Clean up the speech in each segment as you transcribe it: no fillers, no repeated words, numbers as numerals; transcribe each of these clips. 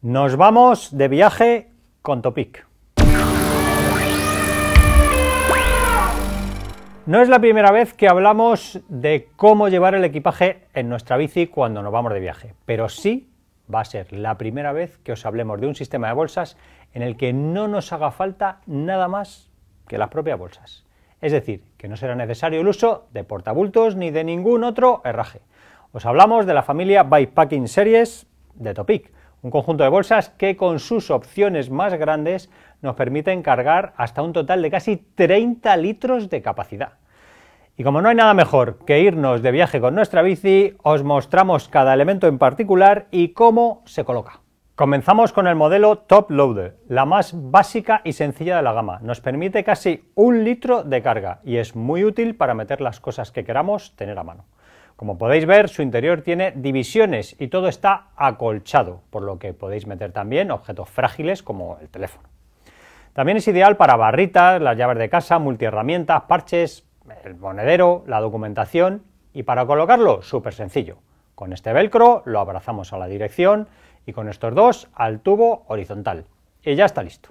Nos vamos de viaje con Topic. No es la primera vez que hablamos de cómo llevar el equipaje en nuestra bici cuando nos vamos de viaje, pero sí va a ser la primera vez que os hablemos de un sistema de bolsas en el que no nos haga falta nada más que las propias bolsas. Es decir, que no será necesario el uso de portabultos ni de ningún otro herraje. Os hablamos de la familia Bikepacking Series de Topic, un conjunto de bolsas que con sus opciones más grandes nos permiten cargar hasta un total de casi 30 litros de capacidad. Y como no hay nada mejor que irnos de viaje con nuestra bici, os mostramos cada elemento en particular y cómo se coloca. Comenzamos con el modelo Top Loader, la más básica y sencilla de la gama. Nos permite casi 1 litro de carga y es muy útil para meter las cosas que queramos tener a mano. Como podéis ver, su interior tiene divisiones y todo está acolchado, por lo que podéis meter también objetos frágiles como el teléfono. También es ideal para barritas, las llaves de casa, multiherramientas, parches, el monedero, la documentación, y para colocarlo súper sencillo. Con este velcro lo abrazamos a la dirección y con estos dos al tubo horizontal y ya está listo.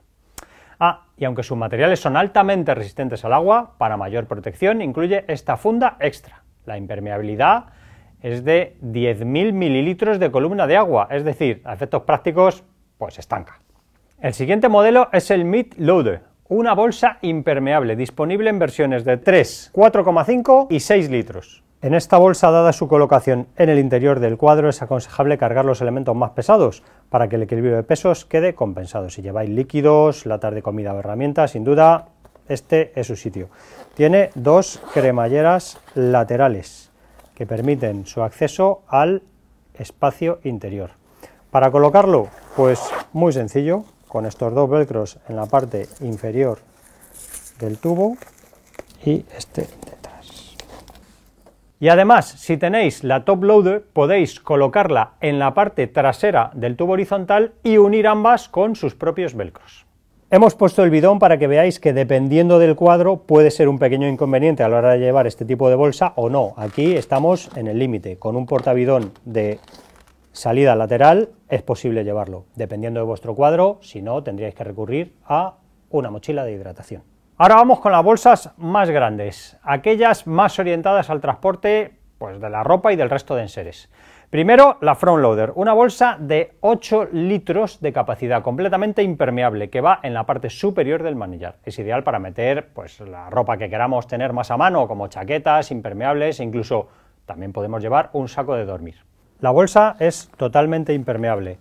Y aunque sus materiales son altamente resistentes al agua, para mayor protección incluye esta funda extra. La impermeabilidad es de 10.000 mililitros de columna de agua, es decir, a efectos prácticos, pues estanca. El siguiente modelo es el Mid Loader, una bolsa impermeable disponible en versiones de 3, 4,5 y 6 litros. En esta bolsa, dada su colocación en el interior del cuadro, es aconsejable cargar los elementos más pesados para que el equilibrio de pesos quede compensado. Si lleváis líquidos, latas de comida o herramientas, sin duda este es su sitio. Tiene dos cremalleras laterales que permiten su acceso al espacio interior. Para colocarlo, pues muy sencillo, con estos dos velcros en la parte inferior del tubo y este detrás. Y además, si tenéis la Top Loader, podéis colocarla en la parte trasera del tubo horizontal y unir ambas con sus propios velcros. Hemos puesto el bidón para que veáis que dependiendo del cuadro puede ser un pequeño inconveniente a la hora de llevar este tipo de bolsa o no. Aquí estamos en el límite, con un portabidón de salida lateral es posible llevarlo, dependiendo de vuestro cuadro, si no tendríais que recurrir a una mochila de hidratación. Ahora vamos con las bolsas más grandes, aquellas más orientadas al transporte pues, de la ropa y del resto de enseres. Primero, la Front Loader, una bolsa de 8 litros de capacidad, completamente impermeable, que va en la parte superior del manillar. Es ideal para meter pues, la ropa que queramos tener más a mano, como chaquetas, impermeables, e incluso también podemos llevar un saco de dormir. La bolsa es totalmente impermeable.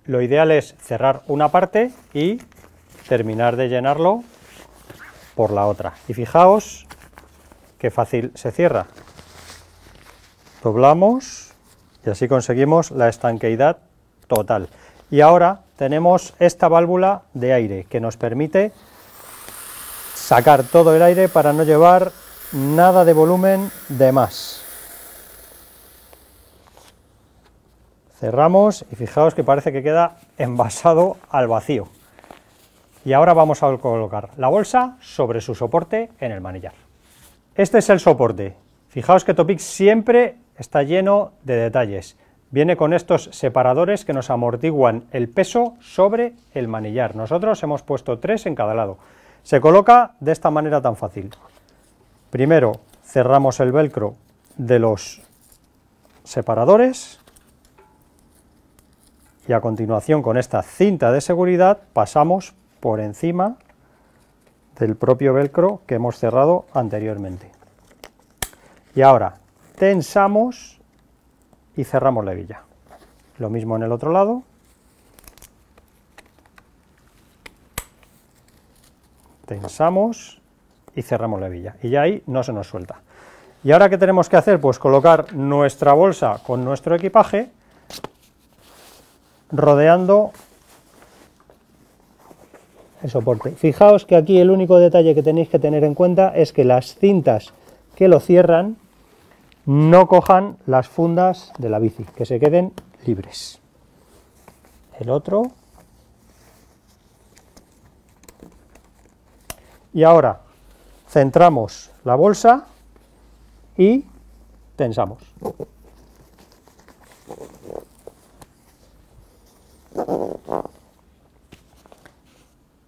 Lo ideal es cerrar una parte y terminar de llenarlo por la otra. Y fijaos qué fácil se cierra. Doblamos y así conseguimos la estanqueidad total. Y ahora tenemos esta válvula de aire que nos permite sacar todo el aire para no llevar nada de volumen de más. Cerramos y fijaos que parece que queda envasado al vacío. Y ahora vamos a colocar la bolsa sobre su soporte en el manillar. Este es el soporte. Fijaos que Topic siempre está lleno de detalles. Viene con estos separadores que nos amortiguan el peso sobre el manillar. Nosotros hemos puesto 3 en cada lado. Se coloca de esta manera tan fácil. Primero cerramos el velcro de los separadores y a continuación con esta cinta de seguridad pasamos por encima del propio velcro que hemos cerrado anteriormente. Y ahora tensamos y cerramos la hebilla. Lo mismo en el otro lado. Tensamos y cerramos la hebilla. Y ya ahí no se nos suelta. ¿Y ahora qué tenemos que hacer? Pues colocar nuestra bolsa con nuestro equipaje rodeando el soporte. Fijaos que aquí el único detalle que tenéis que tener en cuenta es que las cintas que lo cierran no cojan las fundas de la bici, que se queden libres. El otro. Y ahora centramos la bolsa y tensamos.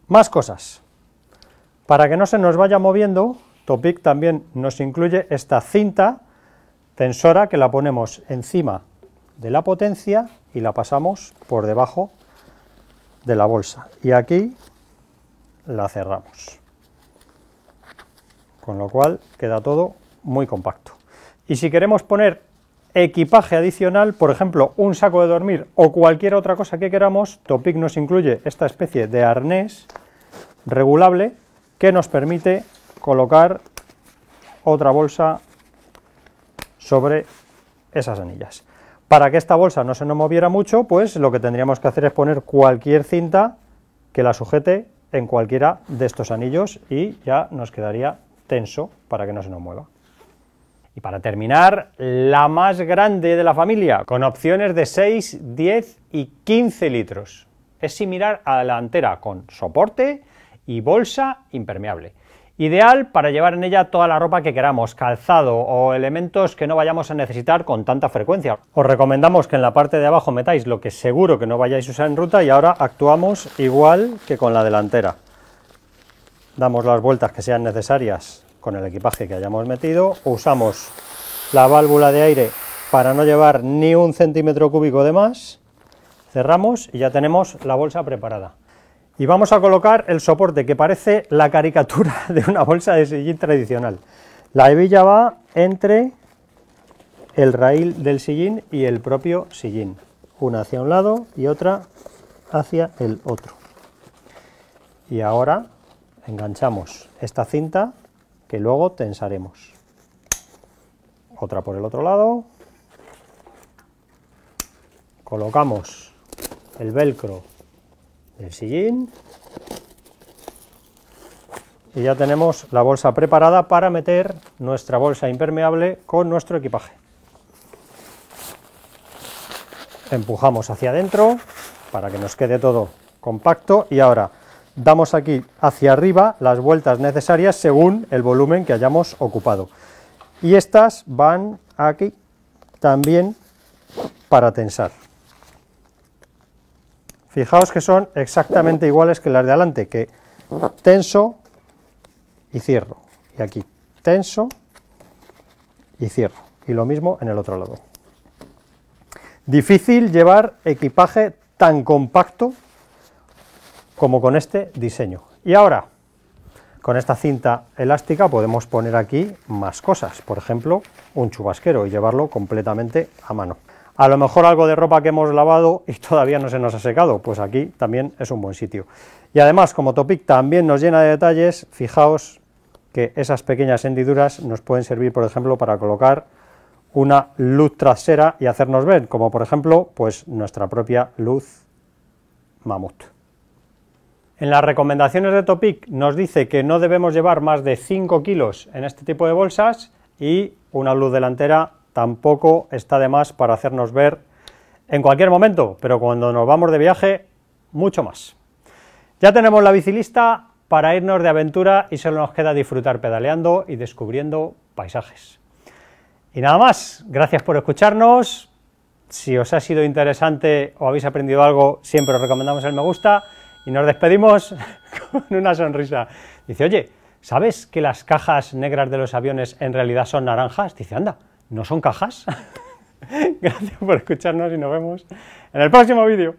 Más cosas. Para que no se nos vaya moviendo, Topic también nos incluye esta cinta tensora que la ponemos encima de la potencia y la pasamos por debajo de la bolsa. Y aquí la cerramos. Con lo cual queda todo muy compacto. Y si queremos poner equipaje adicional, por ejemplo, un saco de dormir o cualquier otra cosa que queramos, Topic nos incluye esta especie de arnés regulable que nos permite colocar otra bolsa sobre esas anillas. Para que esta bolsa no se nos moviera mucho, pues lo que tendríamos que hacer es poner cualquier cinta que la sujete en cualquiera de estos anillos y ya nos quedaría tenso para que no se nos mueva. Y para terminar, la más grande de la familia, con opciones de 6, 10 y 15 litros. Es similar a la delantera, con soporte y bolsa impermeable. Ideal para llevar en ella toda la ropa que queramos, calzado o elementos que no vayamos a necesitar con tanta frecuencia. Os recomendamos que en la parte de abajo metáis lo que seguro que no vayáis a usar en ruta y ahora actuamos igual que con la delantera. Damos las vueltas que sean necesarias con el equipaje que hayamos metido, usamos la válvula de aire para no llevar ni 1 centímetro cúbico de más, cerramos y ya tenemos la bolsa preparada. Y vamos a colocar el soporte que parece la caricatura de una bolsa de sillín tradicional. La hebilla va entre el raíl del sillín y el propio sillín, una hacia un lado y otra hacia el otro. Y ahora enganchamos esta cinta que luego tensaremos. Otra por el otro lado. Colocamos el velcro del sillín y ya tenemos la bolsa preparada para meter nuestra bolsa impermeable con nuestro equipaje. Empujamos hacia adentro para que nos quede todo compacto y ahora damos aquí hacia arriba las vueltas necesarias según el volumen que hayamos ocupado. Y estas van aquí también para tensar. Fijaos que son exactamente iguales que las de adelante, que tenso y cierro. Y aquí tenso y cierro. Y lo mismo en el otro lado. Difícil llevar equipaje tan compacto como con este diseño. Y ahora, con esta cinta elástica podemos poner aquí más cosas, por ejemplo, un chubasquero y llevarlo completamente a mano. A lo mejor algo de ropa que hemos lavado y todavía no se nos ha secado, pues aquí también es un buen sitio. Y además, como Topic también nos llena de detalles, fijaos que esas pequeñas hendiduras nos pueden servir, por ejemplo, para colocar una luz trasera y hacernos ver, como por ejemplo, pues nuestra propia luz mamut. En las recomendaciones de Topic nos dice que no debemos llevar más de 5 kilos en este tipo de bolsas y una luz delantera tampoco está de más para hacernos ver en cualquier momento, pero cuando nos vamos de viaje, mucho más. Ya tenemos la bici lista para irnos de aventura y solo nos queda disfrutar pedaleando y descubriendo paisajes. Y nada más, gracias por escucharnos. Si os ha sido interesante o habéis aprendido algo, siempre os recomendamos el me gusta. Y nos despedimos con una sonrisa. Dice, oye, ¿sabes que las cajas negras de los aviones en realidad son naranjas? Dice, anda, ¿no son cajas? Gracias por escucharnos y nos vemos en el próximo vídeo.